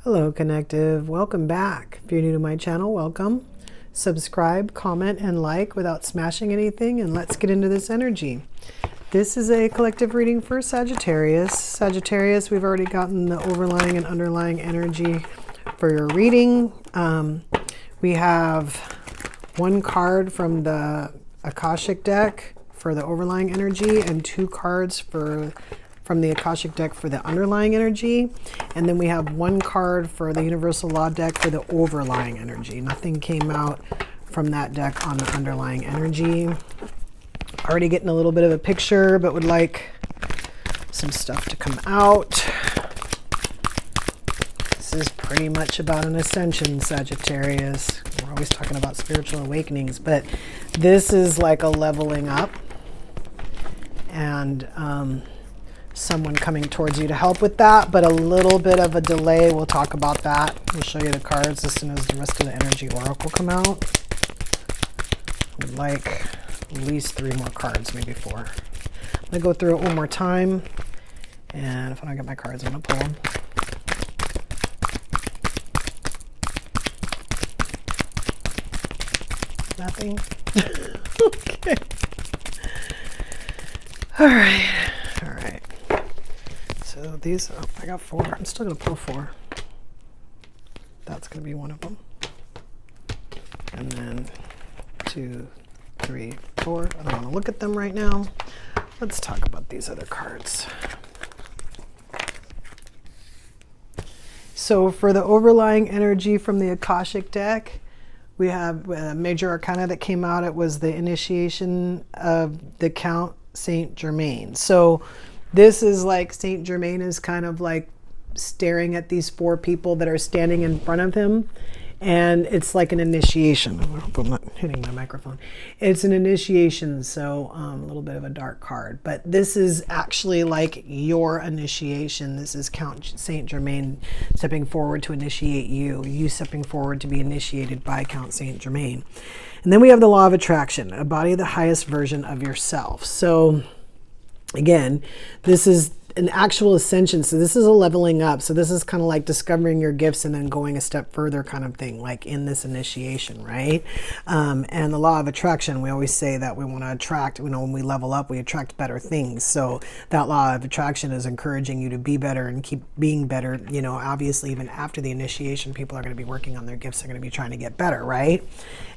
Hello, Connective. Welcome back. If you're new to my channel, welcome. Subscribe, comment, and like without smashing anything, and let's get into this energy. This is a collective reading for Sagittarius. Sagittarius, we've already gotten the overlying and underlying energy for your reading. We have one card from the Akashic deck for the overlying energy and two cards from the Akashic deck for the underlying energy. And then we have one card for the Universal Law deck for the overlying energy. Nothing came out from that deck on the underlying energy. Already getting a little bit of a picture, but would like some stuff to come out. This is pretty much about an ascension, Sagittarius. We're always talking about spiritual awakenings, but this is like a leveling up and someone coming towards you to help with that, but a little bit of a delay. We'll talk about that. We'll show you the cards as soon as the rest of the energy oracle come out. I would like at least 3 more cards, maybe 4. I'm gonna go through it one more time, and if I don't get my cards, I'm gonna pull them. Nothing. Okay. All right. So these, oh, I got 4. I'm still going to pull 4. That's going to be one of them. And then 2, 3, 4. I don't want to look at them right now. Let's talk about these other cards. So for the overlying energy from the Akashic deck, we have a major arcana that came out. It was the initiation of the Count Saint Germain. So this is like Saint Germain is kind of like staring at these 4 people that are standing in front of him. And it's like an initiation. I hope I'm not hitting my microphone. It's an initiation, so a little bit of a dark card. But this is actually like your initiation. This is Count Saint Germain stepping forward to initiate you. You stepping forward to be initiated by Count Saint Germain. And then we have the law of attraction, embody the highest version of yourself. So again, this is an actual ascension. So this is a leveling up. So this is kind of like discovering your gifts and then going a step further kind of thing, like in this initiation, right? And the law of attraction, we always say that we want to attract, when we level up, we attract better things. So that law of attraction is encouraging you to be better and keep being better. Obviously, even after the initiation, people are going to be working on their gifts. They're going to be trying to get better, right?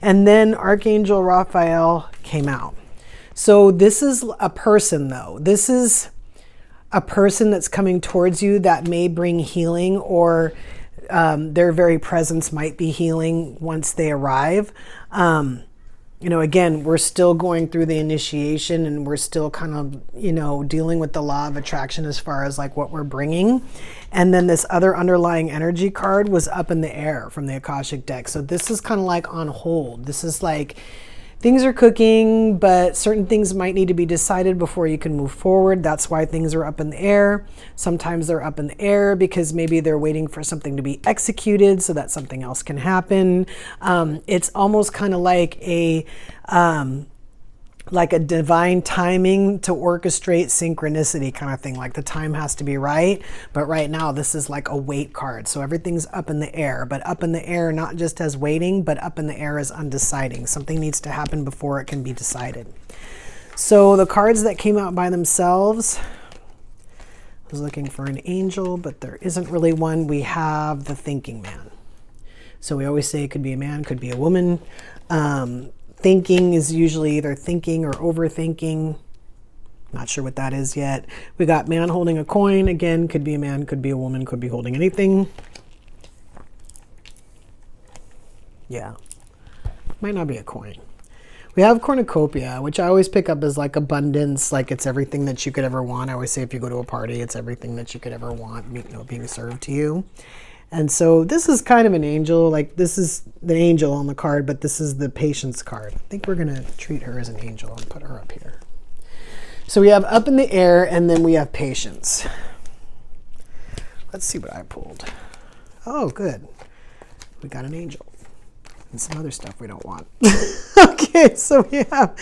And then Archangel Raphael came out. So this is a person, though. This is a person that's coming towards you that may bring healing, or their very presence might be healing once they arrive. Again, we're still going through the initiation, and we're still kind of, dealing with the law of attraction as far as like what we're bringing. And then this other underlying energy card was up in the air from the Akashic deck. So this is kind of like on hold. This is like, things are cooking, but certain things might need to be decided before you can move forward. That's why things are up in the air. Sometimes they're up in the air because maybe they're waiting for something to be executed so that something else can happen. It's almost kind of like a divine timing to orchestrate synchronicity kind of thing. Like the time has to be right, but right now this is like a wait card. So everything's up in the air, but up in the air not just as waiting, but up in the air as undeciding. Something needs to happen before it can be decided. So the cards that came out by themselves, I was looking for an angel, but there isn't really one. We have the thinking man. So we always say it could be a man, could be a woman. Thinking is usually either thinking or overthinking. Not sure what that is yet. We got man holding a coin. Again, could be a man, could be a woman, could be holding anything. Yeah, might not be a coin. We have cornucopia, which I always pick up as like abundance, like it's everything that you could ever want. I always say if you go to a party, it's everything that you could ever want, being served to you. And so this is kind of an angel, like this is the angel on the card, but this is the patience card. I think we're going to treat her as an angel and put her up here. So we have up in the air, and then we have patience. Let's see what I pulled. Oh, good. We got an angel and some other stuff we don't want. Okay, so we have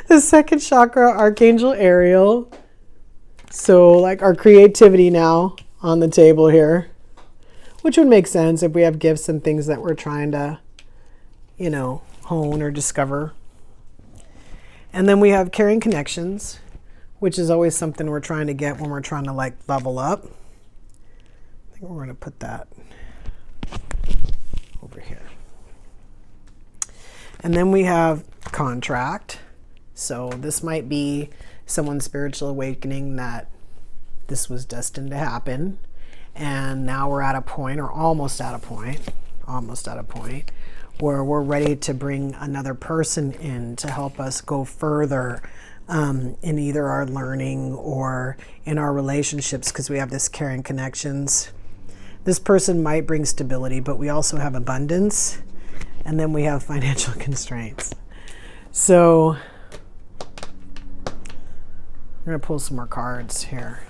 the second chakra, Archangel Ariel. So like our creativity now on the table here. which would make sense if we have gifts and things that we're trying to, you know, hone or discover. And then we have carrying connections, which is always something we're trying to get when we're trying to like level up. I think we're going to put that over here. And then we have contract. So this might be someone's spiritual awakening that this was destined to happen. And now we're at a point, or almost at a point, where we're ready to bring another person in to help us go further in either our learning or in our relationships, because we have this caring connections. This person might bring stability, but we also have abundance, and then we have financial constraints. So I'm going to pull some more cards here.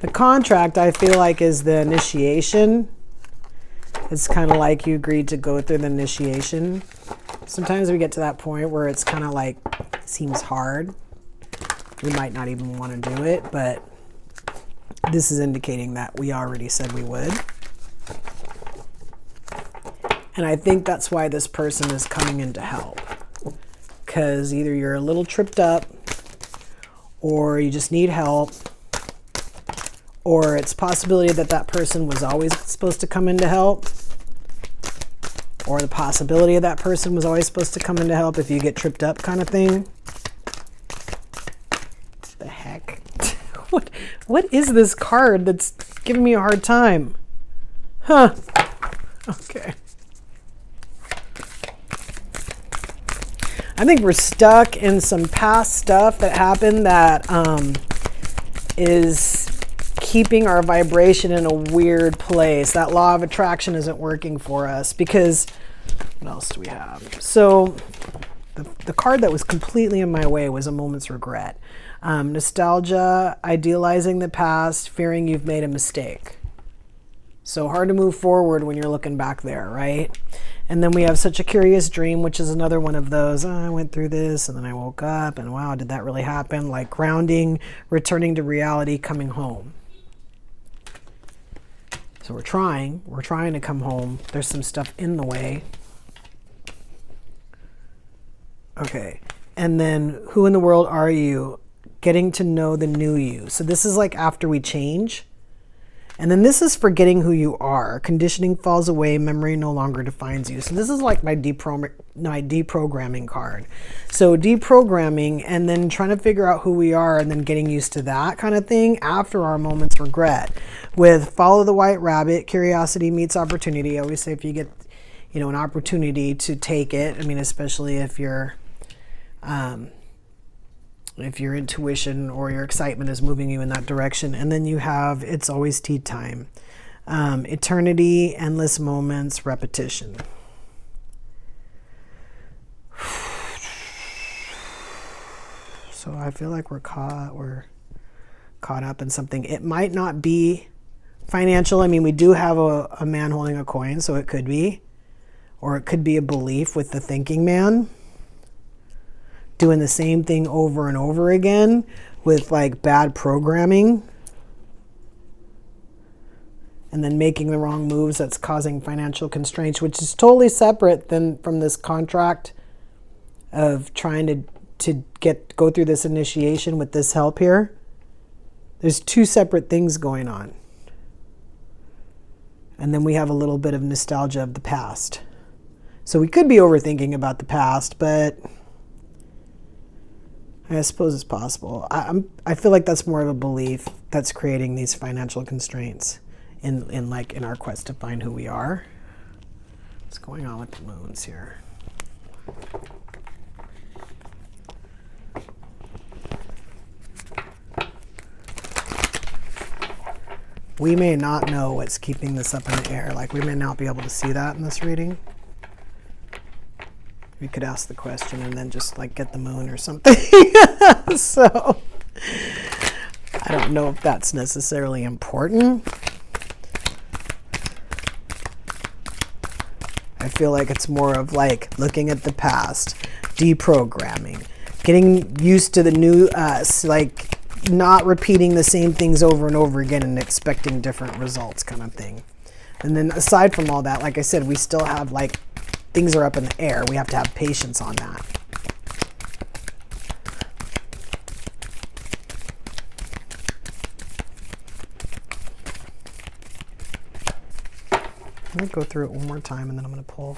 The contract, I feel like, is the initiation. It's kind of like you agreed to go through the initiation. Sometimes we get to that point where it's kind of like, seems hard. We might not even want to do it, but this is indicating that we already said we would. And I think that's why this person is coming in to help. Because either you're a little tripped up, or you just need help, or it's possibility that that person was always supposed to come in to help, or the possibility of that person was always supposed to come in to help if you get tripped up, kind of thing. What the heck? What is this card that's giving me a hard time? Huh. Okay. I think we're stuck in some past stuff that happened that is keeping our vibration in a weird place. That law of attraction isn't working for us because, what else do we have? So the card that was completely in my way was a moment's regret. Nostalgia, idealizing the past, fearing you've made a mistake. So hard to move forward when you're looking back there, right? And then we have such a curious dream, which is another one of those, I went through this and then I woke up and wow, did that really happen? Like grounding, returning to reality, coming home. So we're trying to come home. There's some stuff in the way. Okay. And then who in the world are you? Getting to know the new you. So this is like after we change. And then this is forgetting who you are. Conditioning falls away. Memory no longer defines you. So this is like my deprogramming card. So deprogramming and then trying to figure out who we are and then getting used to that kind of thing after our moment's regret. With follow the white rabbit, curiosity meets opportunity. I always say if you get, you know, an opportunity to take it, I mean, especially if your intuition or your excitement is moving you in that direction. And then you have, it's always tea time. Eternity, endless moments, repetition. So I feel like we're caught up in something. It might not be financial. I mean, we do have a man holding a coin, so it could be. Or it could be a belief with the thinking man. Doing the same thing over and over again with like bad programming. And then making the wrong moves that's causing financial constraints, which is totally separate than from this contract of trying to go through this initiation with this help here. There's two separate things going on. And then we have a little bit of nostalgia of the past. So we could be overthinking about the past, but I suppose it's possible. I feel like that's more of a belief that's creating these financial constraints in our quest to find who we are. What's going on with the moons here? We may not know what's keeping this up in the air. Like we may not be able to see that in this reading. We could ask the question and then just like get the moon or something. So I don't know if that's necessarily important. I feel like it's more of like looking at the past, deprogramming, getting used to the new us, like not repeating the same things over and over again and expecting different results kind of thing. And then aside from all that, like I said, we still have like things are up in the air. We have to have patience on that. I'm going to go through it one more time and then I'm going to pull.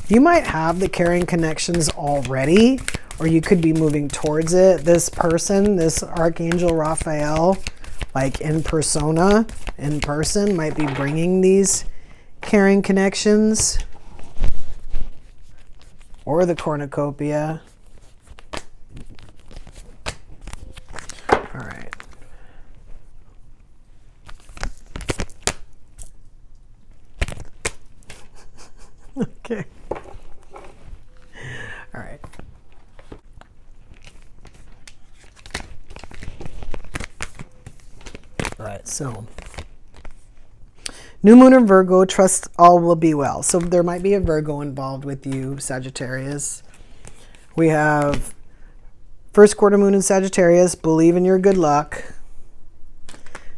You might have the carrying connections already, or you could be moving towards it. This person, this Archangel Raphael, like in persona, in person, might be bringing these carrying connections. Or the cornucopia. All right. Okay. All right. All right, so new moon in Virgo, trust all will be well. So there might be a Virgo involved with you, Sagittarius. We have first quarter moon in Sagittarius, believe in your good luck.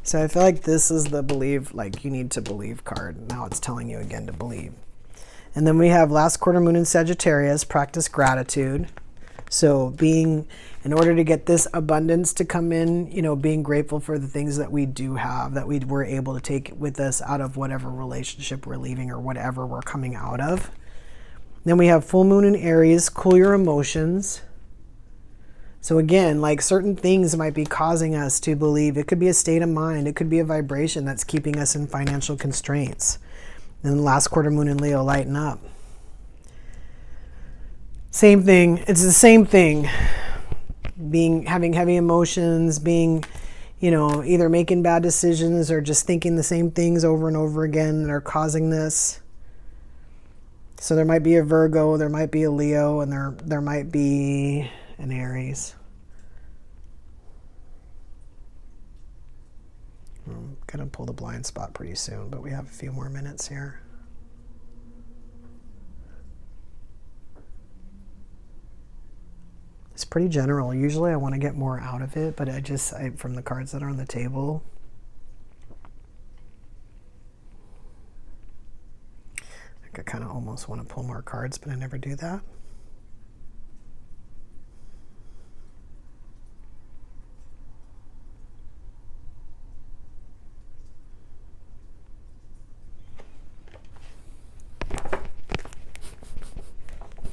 So I feel like this is the believe, like you need to believe card. Now it's telling you again to believe. And then we have last quarter moon in Sagittarius, practice gratitude. So being, in order to get this abundance to come in, you know, being grateful for the things that we do have, that we were able to take with us out of whatever relationship we're leaving or whatever we're coming out of. Then we have full moon in Aries, cool your emotions. So again, like certain things might be causing us to believe. It could be a state of mind. It could be a vibration that's keeping us in financial constraints. Then last quarter moon in Leo, lighten up. Same thing. It's the same thing. Having heavy emotions, being, you know, either making bad decisions or just thinking the same things over and over again that are causing this. So there might be a Virgo, there might be a Leo, and there might be an Aries. I'm going to pull the blind spot pretty soon, but we have a few more minutes here. It's pretty general. Usually I want to get more out of it, but from the cards that are on the table, I kind of almost want to pull more cards, but I never do that.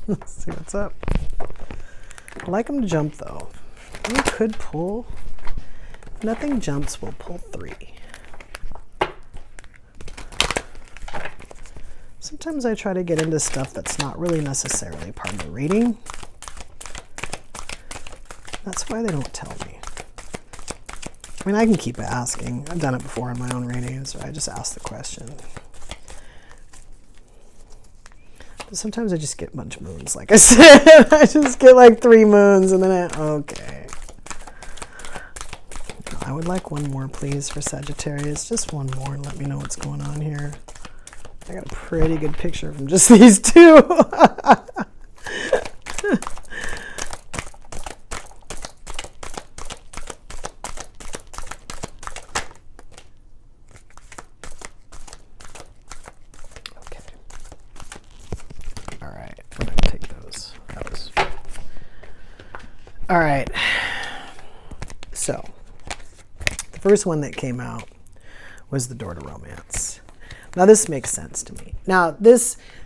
Let's see what's up. I like them to jump though. We could pull. If nothing jumps, we'll pull 3. Sometimes I try to get into stuff that's not really necessarily part of the reading. That's why they don't tell me. I mean, I can keep asking. I've done it before in my own readings, or I just ask the question. But sometimes I just get a bunch of moons, like I said. I just get like 3 moons, and then okay. I would like one more, please, for Sagittarius. Just one more, and let me know what's going on here. I got a pretty good picture from just these 2. All right, so the first one that came out was the door to romance. Now this makes sense to me. Now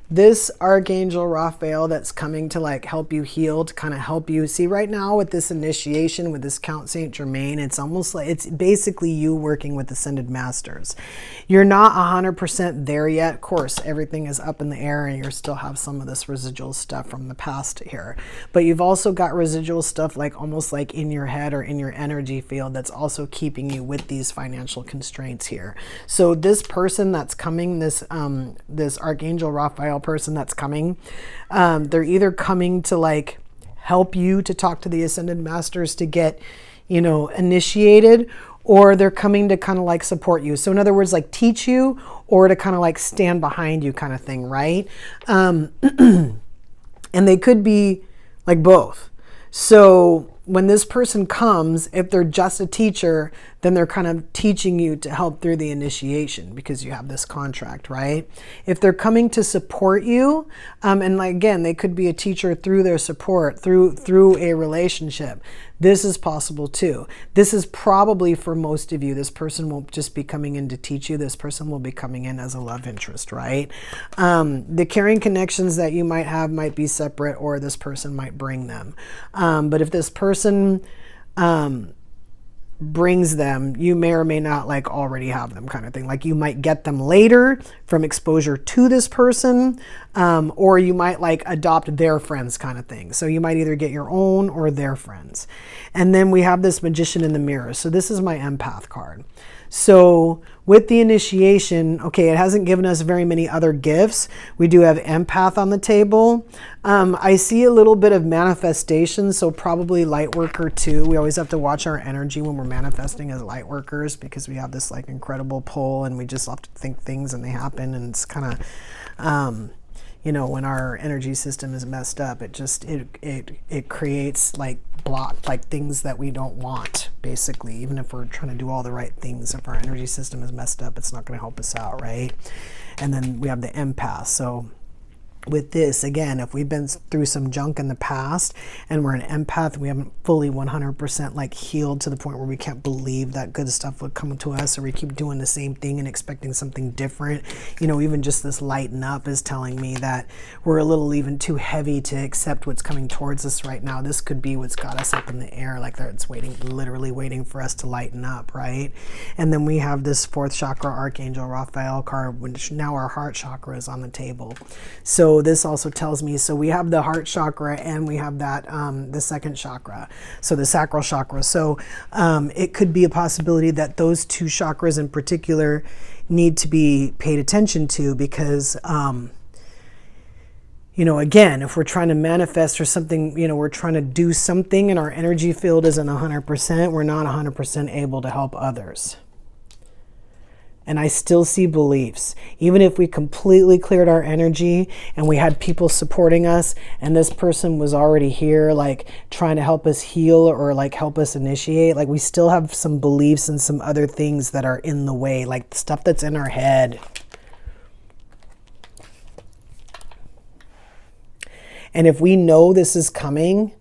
this Archangel Raphael that's coming to like help you heal, to kind of help you see right now with this initiation, with this Count Saint Germain, it's almost like it's basically you working with Ascended Masters. You're not 100% there yet. Of course, everything is up in the air and you still have some of this residual stuff from the past here. But you've also got residual stuff like almost like in your head or in your energy field that's also keeping you with these financial constraints here. So this person that's coming, this Archangel Raphael person that's coming, they're either coming to like help you to talk to the Ascended Masters to get, you know, initiated, or they're coming to kind of like support you. So in other words, like teach you, or to kind of like stand behind you kind of thing, right? And they could be like both. So when this person comes, if they're just a teacher, then they're kind of teaching you to help through the initiation because you have this contract, right? If they're coming to support you, and like, again, they could be a teacher through their support, through a relationship. This is possible too. This is probably for most of you. This person won't just be coming in to teach you. This person will be coming in as a love interest, right? The carrying connections that you might have might be separate, or this person might bring them. But if this person brings them, you may or may not like already have them, kind of thing. Like you might get them later from exposure to this person, or you might like adopt their friends, kind of thing. So you might either get your own or their friends. And then we have this Magician in the Mirror. So this is my empath card. So with the initiation, okay, it hasn't given us very many other gifts. We do have empath on the table. I see a little bit of manifestation, so probably Lightworker too. We always have to watch our energy when we're manifesting as Lightworkers, because we have this like incredible pull and we just have to think things and they happen, and it's kind of, you know, when our energy system is messed up, it creates like like things that we don't want, basically. Even if we're trying to do all the right things, if our energy system is messed up, it's not going to help us out, right? And then we have the empath. So with this, again, if we've been through some junk in the past and we're an empath, we haven't fully 100% like healed to the point where we can't believe that good stuff would come to us, or we keep doing the same thing and expecting something different. You know, even just this lighten up is telling me that we're a little even too heavy to accept what's coming towards us right now. This could be what's got us up in the air, like it's waiting, literally waiting for us to lighten up, right? And then we have this 4th chakra Archangel Raphael card, which now our heart chakra is on the table. So this also tells me, so we have the heart chakra and we have that the 2nd chakra, so the sacral chakra. So it could be a possibility that those 2 chakras in particular need to be paid attention to, because you know, again, if we're trying to manifest or something, you know, we're trying to do something and our energy field isn't 100%, we're not 100% able to help others. And I still see beliefs. Even if we completely cleared our energy and we had people supporting us and this person was already here, like trying to help us heal or like help us initiate, like we still have some beliefs and some other things that are in the way, like stuff that's in our head. And if we know this is coming,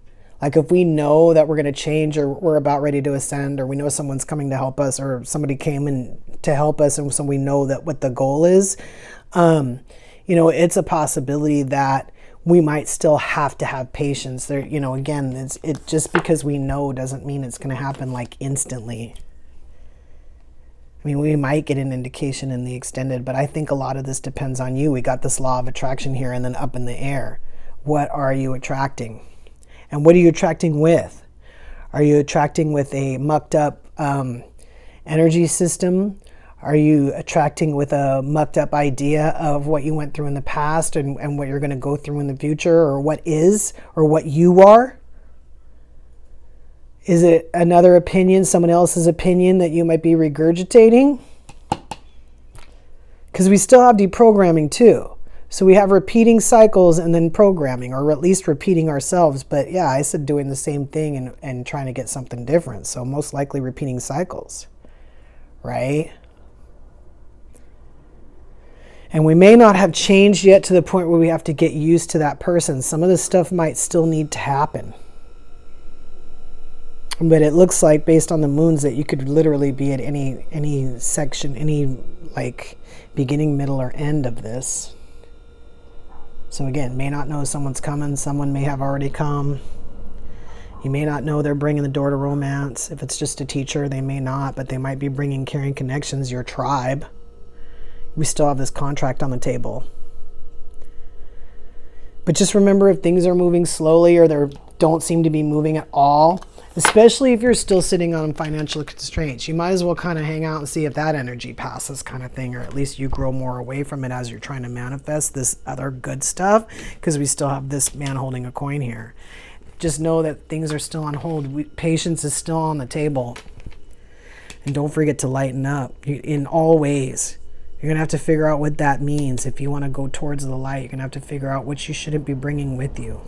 like if we know that we're going to change, or we're about ready to ascend, or we know someone's coming to help us, or somebody came in to help us, and so we know that what the goal is, you know, it's a possibility that we might still have to have patience there. You know, again, it just because we know doesn't mean it's going to happen like instantly. I mean, we might get an indication in the extended, but I think a lot of this depends on you. We got this law of attraction here, and then up in the air. What are you attracting? And what are you attracting with? Are you attracting with a mucked up energy system? Are you attracting with a mucked up idea of what you went through in the past and what you're going to go through in the future, or what is, or what you are? Is it another opinion, someone else's opinion that you might be regurgitating? Because we still have deprogramming too. So we have repeating cycles and then programming, or at least repeating ourselves. But yeah, I said doing the same thing and trying to get something different. So most likely repeating cycles, right? And we may not have changed yet to the point where we have to get used to that person. Some of this stuff might still need to happen. But it looks like, based on the moons, that you could literally be at any section, any like beginning, middle, or end of this. So again, may not know someone's coming. Someone may have already come. You may not know they're bringing the door to romance. If it's just a teacher, they may not, but they might be bringing carrying connections, your tribe. We still have this contract on the table. But just remember, if things are moving slowly or they don't seem to be moving at all, especially if you're still sitting on financial constraints, you might as well kind of hang out and see if that energy passes, kind of thing, or at least you grow more away from it as you're trying to manifest this other good stuff, because we still have this man holding a coin here. Just know that things are still on hold. Patience is still on the table. And don't forget to lighten up in all ways. You're going to have to figure out what that means. If you want to go towards the light, you're going to have to figure out what you shouldn't be bringing with you.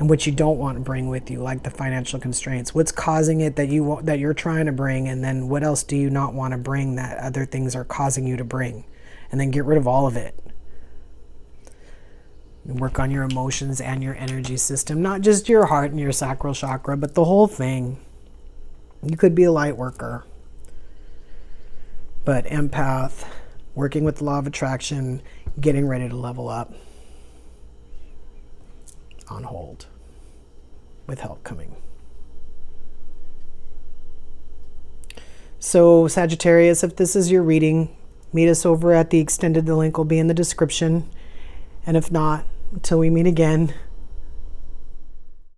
and what you don't want to bring with you, like the financial constraints. What's causing it that you're trying to bring, and then what else do you not want to bring that other things are causing you to bring? And then get rid of all of it. And work on your emotions and your energy system, not just your heart and your sacral chakra, but the whole thing. You could be a light worker, but empath, working with the law of attraction, getting ready to level up. On hold, with help coming. So Sagittarius, if this is your reading, meet us over at the extended. The link will be in the description. And if not, until we meet again,